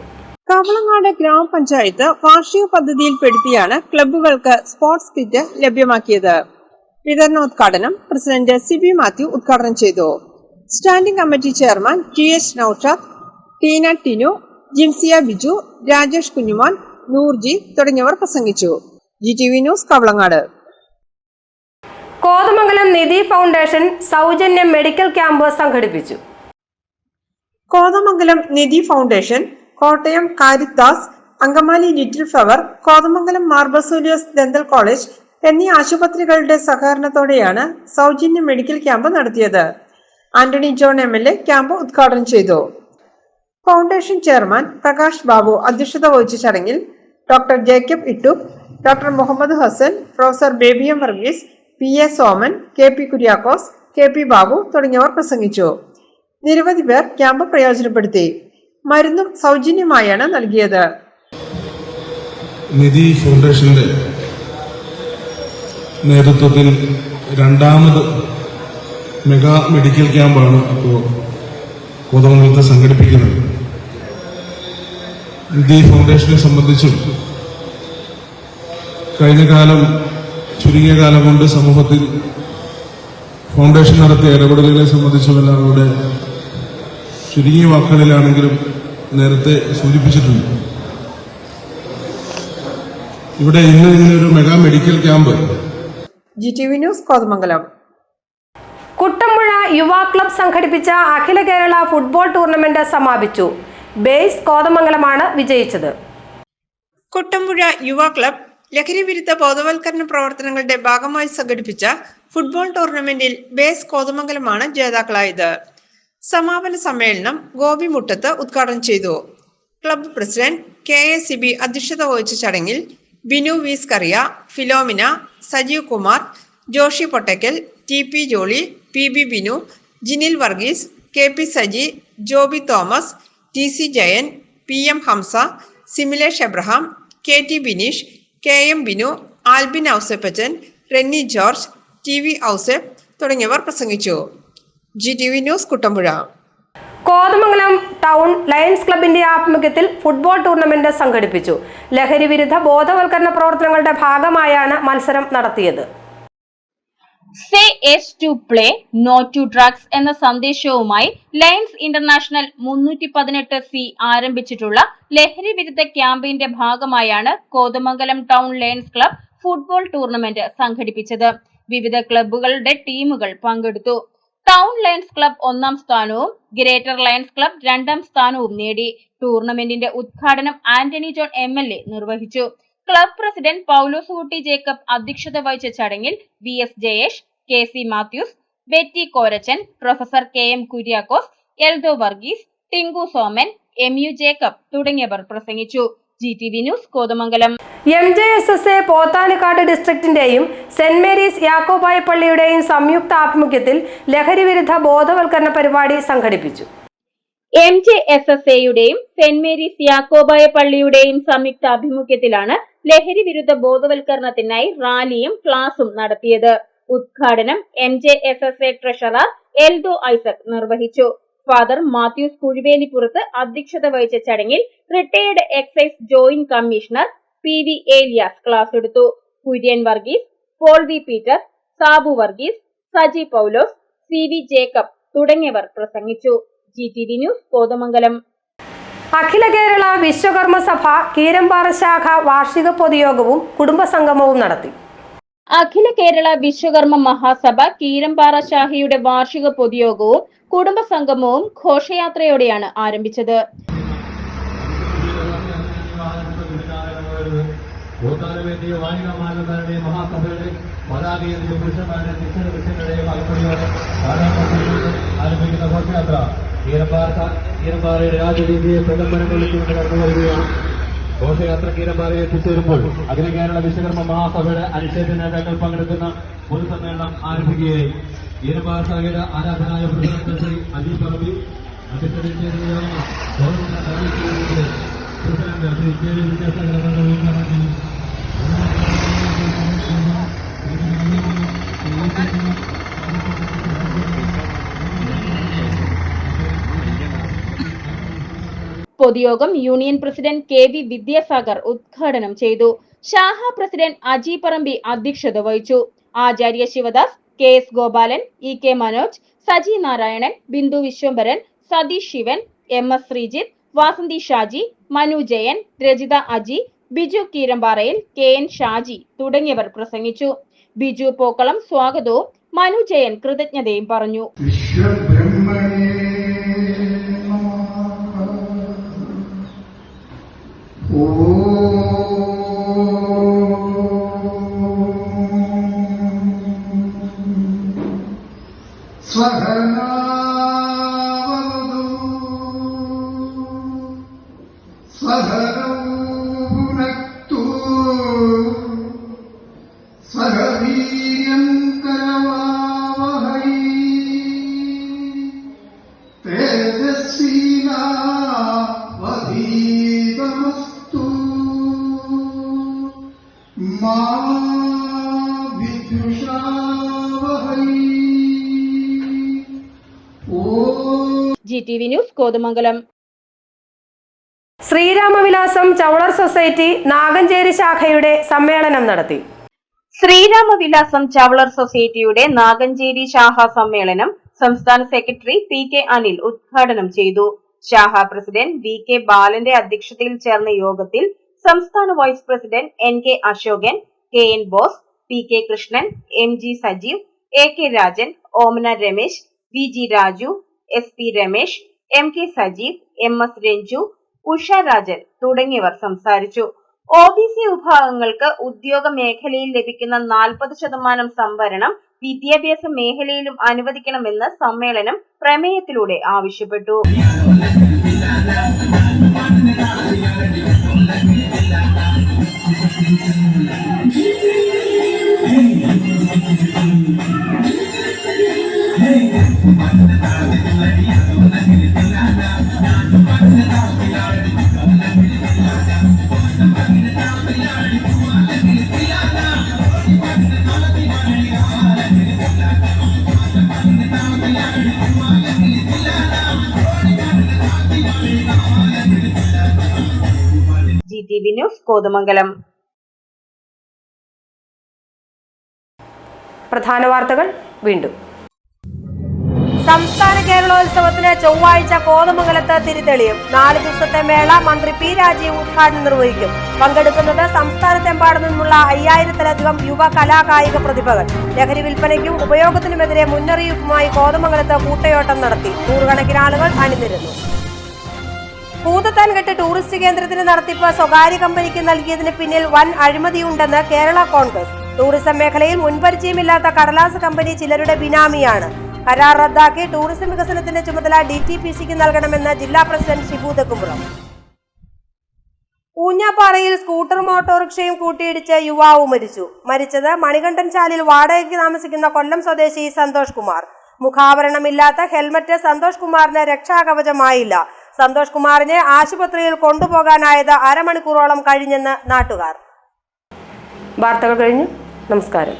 കവളങ്ങാട് ഗ്രാമപഞ്ചായത്ത് വാർഷിക പദ്ധതിയിൽപ്പെടുത്തിയാണ് ക്ലബ്ബുകൾക്ക് സ്പോർട്സ് കിറ്റ് ലഭ്യമാക്കിയത്. വിതരണോദ്ഘാടനം പ്രസിഡന്റ് സിബി മാത്യു ഉദ്ഘാടനം ചെയ്തു. Standing committee chairman TH Naushad, Tina Tinu, Jinsiya Biju, Rajesh Kunjuman, Noorji തുടങ്ങിയവർ പ്രസംഗിച്ചു. GTV news, Kavalangad. Kothamangalam Nidhi foundation സൗജന്യ മെഡിക്കൽ ക്യാമ്പ് സംഘടിപ്പിച്ചു. Kothamangalam Nidhi foundation, Kottayam Caritas, Angamaly Little Flower, Kothamangalam Mar Baselios dental college എന്നീ ആശുപത്രികളുടെ സഹകരണത്തോടെയാണ് സൗജന്യ മെഡിക്കൽ ക്യാമ്പ് നടത്തിയത്. ആന്റണി ജോൺ MLA ക്യാമ്പ് ഉദ്ഘാടനം ചെയ്തു. ഫൗണ്ടേഷൻ ചെയർമാൻ പ്രകാശ് ബാബു അധ്യക്ഷത വഹിച്ച ചടങ്ങിൽ doctor Jacob Ittu, doctor Muhammad Hassan, professor ബേബിയം Varghese, PA Soman, KP Kuriakose, KP Babu തുടങ്ങിയവർ പ്രസംഗിച്ചു. നിരവധി പേർ ക്യാമ്പ് പ്രയോജനപ്പെടുത്തി. മരുന്നും സൗജന്യമായാണ് നൽകിയത്. നിധി ഫൗണ്ടേഷന്റെ നേതൃത്വത്തിൽ രണ്ടാമത് മെഗാ മെഡിക്കൽ ക്യാമ്പാണ് ഇപ്പോൾ കോതമംഗലത്ത് സംഘടിപ്പിക്കുന്നത്. ഇന്ത്യ ഫൗണ്ടേഷനെ സംബന്ധിച്ചും കഴിഞ്ഞ കാലം ചുരുങ്ങിയ കാലം കൊണ്ട് സമൂഹത്തിൽ ഫൗണ്ടേഷൻ നടത്തിയ ഇടപെടലുകളെ സംബന്ധിച്ചുമെല്ലാം ഇവിടെ ചുരുങ്ങിയ വാക്കുകളിലാണെങ്കിലും നേരത്തെ സൂചിപ്പിച്ചിട്ടുണ്ട്. ഇവിടെ ഇന്ന് ഇങ്ങനൊരു mega medical camp GTV news Kothamangalam. Kuttampuzha Yuva club സംഘടിപ്പിച്ച അഖില കേരള ഫുട്ബോൾ ടൂർണമെന്റ് സമാപിച്ചു. ബേസ് കോതമംഗലമാണ് വിജയിച്ചത്. കുട്ടമ്പുഴ യുവാ ക്ലബ് ലഹരി വിരുദ്ധ ബോധവൽക്കരണ പ്രവർത്തനങ്ങളുടെ ഭാഗമായി സംഘടിപ്പിച്ച ഫുട്ബോൾ ടൂർണമെന്റിൽ ബേസ് കോതമംഗലമാണ് ജേതാക്കളായത്. സമാപന സമ്മേളനം ഗോപി മുട്ടത്ത് ഉദ്ഘാടനം ചെയ്തു. ക്ലബ്ബ് പ്രസിഡന്റ് KACB അധ്യക്ഷത വഹിച്ച ചടങ്ങിൽ ബിനു വീസ്കറിയ, Philomina, Sajeev Kumar, Joshi Pottakkal, TP Jolly, PB Binu, Jinil Varghese, KP Saji, Jobi Thomas, TC Jayan, PM Hamsa, Similesh Abraham, KT Bineesh, KM Binu, Albin Ouseppachan, Renny George, TV Ouseph തുടങ്ങിയവർ പ്രസംഗിച്ചു. GTV news Kuttampuzha. Kothamangalam town Lions ക്ലബിന്റെ ആഭിമുഖ്യത്തിൽ ഫുട്ബോൾ ടൂർണമെന്റ് സംഘടിപ്പിച്ചു. ലഹരി വിരുദ്ധ ബോധവൽക്കരണ പ്രവർത്തനങ്ങളുടെ ഭാഗമായാണ് മത്സരം നടത്തിയത്. Say yes to play, no to drugs എന്ന സന്ദേശവുമായി ലയൺസ് ഇന്റർനാഷണൽ 318C ആരംഭിച്ചിട്ടുള്ള ലഹരി വിരുദ്ധ ക്യാമ്പയിന്റെ ഭാഗമായാണ് Kothamangalam town lions club football tournament സംഘടിപ്പിച്ചത്. വിവിധ ക്ലബ്ബുകളുടെ ടീമുകൾ പങ്കെടുത്തു. ടൗൺ ലയൺസ് ക്ലബ് 1ാം സ്ഥാനവും ഗ്രേറ്റർ ലയൺസ് ക്ലബ് 2ാം സ്ഥാനവും നേടി. ടൂർണമെന്റിന്റെ ഉദ്ഘാടനം ആന്റണി ജോൺ MLA നിർവഹിച്ചു. Club president Paulose Kutty Jacob അധ്യക്ഷത വഹിച്ച ചടങ്ങിൽ VS Jayesh, KC Mathews, Betty Korachan, professor KM Kuriakose, Eldho Varghese, Tinku Soman, MU Jacob തുടങ്ങിയവർ പ്രസംഗിച്ചു. GTV news Kothamangalam. MJSSA Pothanicad ഡിസ്ട്രിക്റ്റിന്റെയും സെന്റ് മേരീസ് യാക്കോബായ പള്ളിയുടെയും സംയുക്ത ആഭിമുഖ്യത്തിൽ ലഹരി വിരുദ്ധ ബോധവൽക്കരണ പരിപാടി സംഘടിപ്പിച്ചു. MJSSAയുടെയും സെന്റ് മേരീസ് യാക്കോബായ പള്ളിയുടെയും സംയുക്ത ആഭിമുഖ്യത്തിലാണ് ലഹരി വിരുദ്ധ ബോധവൽക്കരണത്തിനായി റാലിയും ക്ലാസും നടത്തിയത്. ഉദ്ഘാടനം MJSSA ട്രഷറർ എൽദോ ഐസക് നിർവഹിച്ചു. ഫാദർ മാത്യൂസ് കുഴുവേലിപ്പുറത്ത് അധ്യക്ഷത വഹിച്ച ചടങ്ങിൽ retired excise joint commissioner PV Elias class എടുത്തു. കുര്യൻ വർഗീസ്, പോൾ വി പീറ്റർ, സാബു വർഗീസ്, സജി പൗലോസ്, CV ജേക്കബ് തുടങ്ങിയവർ പ്രസംഗിച്ചു. GTV news Kothamangalam. അഖില കേരള വിശ്വകർമ്മ സഭ കീരമ്പാറ ശാഖ വാർഷിക പൊതുയോഗവും കുടുംബസംഗമവും നടത്തി. അഖില കേരള വിശ്വകർമ്മ മഹാസഭ കീരമ്പാറ ശാഖയുടെ വാർഷിക പൊതുയോഗവും കുടുംബസംഗമവും ഘോഷയാത്രയോടെയാണ് ആരംഭിച്ചത്. കീരമ്പാറയുടെ രാജവീതിയെ പ്രകമ്പനം കൊള്ളിച്ചുകൊണ്ട് കടന്നു വരികയാണ്. ഘോഷയാത്ര കീരമ്പാറയെ എത്തിച്ചേരുമ്പോൾ അഖില കേരള വിശ്വകർമ്മ മഹാസഭയുടെ അനിഷേധ നേതാക്കൾ പങ്കെടുക്കുന്ന പൊതുസമ്മേളനം ആരംഭിക്കുകയായി. കീരമ്പാറ ശാഖയുടെ ആരാധനായ പ്രസിഡന്റ് ശ്രീ അജീബ് പറമ്പി, അധ്യക്ഷതയിൽ ചേരുന്ന പ്രസിഡന്റ് ശ്രീ KV വിദ്യാസാഗർ ഉദ്ഘാടനം. പൊതുയോഗം യൂണിയൻ പ്രസിഡന്റ് KV വിദ്യാസാഗർ ഉദ്ഘാടനം ചെയ്തു. ശാഖ പ്രസിഡന്റ് അജി പറമ്പി അധ്യക്ഷത വഹിച്ചു. ആചാര്യ Sivadas, KS Gopalan, EK Manoj, Saji Narayanan, Bindu Vishwambharan, Satheesh Shivan, MS Sreejith, Vasanthi Shaji, Manu Jayan, Rajitha Aji, Biju കീരമ്പാറയിൽ, KN Shaji തുടങ്ങിയവർ പ്രസംഗിച്ചു. ബിജു പോക്കളം സ്വാഗതവും മനു ജയൻ കൃതജ്ഞതയും പറഞ്ഞു. Ma GTV news Kothamangalam. Sreeramavilasam Chavalar society Naganchery ശാഖയുടെ സമ്മേളനം നടത്തി. ശ്രീരാമവിലാസം ചവളർ സൊസൈറ്റിയുടെ നാഗഞ്ചേരി ശാഖാ സമ്മേളനം സംസ്ഥാന സെക്രട്ടറി PK അനിൽ ഉദ്ഘാടനം ചെയ്തു. ശാഖാ പ്രസിഡന്റ് VK ബാലന്റെ അധ്യക്ഷതയിൽ ചേർന്ന യോഗത്തിൽ സംസ്ഥാന vice president NK Ashokan, KN Bose, PK Krishnan, MG Sajeev, AK Rajan, Omana Ramesh, VG Raju, SP Ramesh, MK Sajeev, MS Ranju, Usha Rajan തുടങ്ങിയവർ സംസാരിച്ചു. OBC വിഭാഗങ്ങൾക്ക് ഉദ്യോഗ മേഖലയിൽ ലഭിക്കുന്ന 40% സംവരണം വിദ്യാഭ്യാസ മേഖലയിലും അനുവദിക്കണമെന്ന് സമ്മേളനം പ്രമേയത്തിലൂടെ ആവശ്യപ്പെട്ടു. GTV news Kothamangalam. പ്രധാന വാർത്തകൾ വീണ്ടും. സംസ്ഥാന കേരളോത്സവത്തിന് ചൊവ്വാഴ്ച കോതമംഗലത്ത് തിരിതെളിയും. 4 ദിവസത്തെ മേള മന്ത്രി P രാജീവ് ഉദ്ഘാടനം നിർവഹിക്കും. പങ്കെടുക്കുന്നത് സംസ്ഥാനത്തെമ്പാടും നിന്നുള്ള 5000-ലധികം യുവ കലാകായിക പ്രതിഭകൾ. ലഹരി വിൽപ്പനയ്ക്കും ഉപയോഗത്തിനുമെതിരെ മുന്നറിയിപ്പുമായി കോതമംഗലത്ത് കൂട്ടയോട്ടം നടത്തി. നൂറുകണക്കിന് ആളുകൾ അണിനിരന്നു. പൂതത്താൻകെട്ട് ടൂറിസ്റ്റ് കേന്ദ്രത്തിന് നടത്തിപ്പ് സ്വകാര്യ കമ്പനിക്ക് നൽകിയതിന് പിന്നിൽ വൻ അഴിമതിയുണ്ടെന്ന് കേരള കോൺഗ്രസ്. ടൂറിസം മേഖലയിൽ മുൻപരിചയമില്ലാത്ത കടലാസ് കമ്പനി ചിലരുടെ ബിനാമിയാണ്. കരാർ റദ്ദാക്കി ടൂറിസം വികസനത്തിന്റെ ചുമതല DTPCക്ക് നൽകണമെന്ന് ജില്ലാ പ്രസിഡന്റ് ഷിബു തെക്കുംപുറം. ഊഞ്ഞാപ്പാറയിൽ സ്കൂട്ടറും ഓട്ടോറിക്ഷയും കൂട്ടിയിടിച്ച് യുവാവ് മരിച്ചു. മരിച്ചത് മണികണ്ഠൻ ചാലിൽ വാടകയ്ക്ക് താമസിക്കുന്ന കൊല്ലം സ്വദേശി സന്തോഷ് കുമാർ. മുഖാവരണമില്ലാത്ത ഹെൽമറ്റ് സന്തോഷ് കുമാറിന് രക്ഷാകവചമായില്ല. സന്തോഷ് കുമാറിനെ ആശുപത്രിയിൽ കൊണ്ടുപോകാനായത് അരമണിക്കൂറോളം കഴിഞ്ഞെന്ന് നാട്ടുകാർ. വാർത്തകൾ കഴിഞ്ഞു. നമസ്കാരം.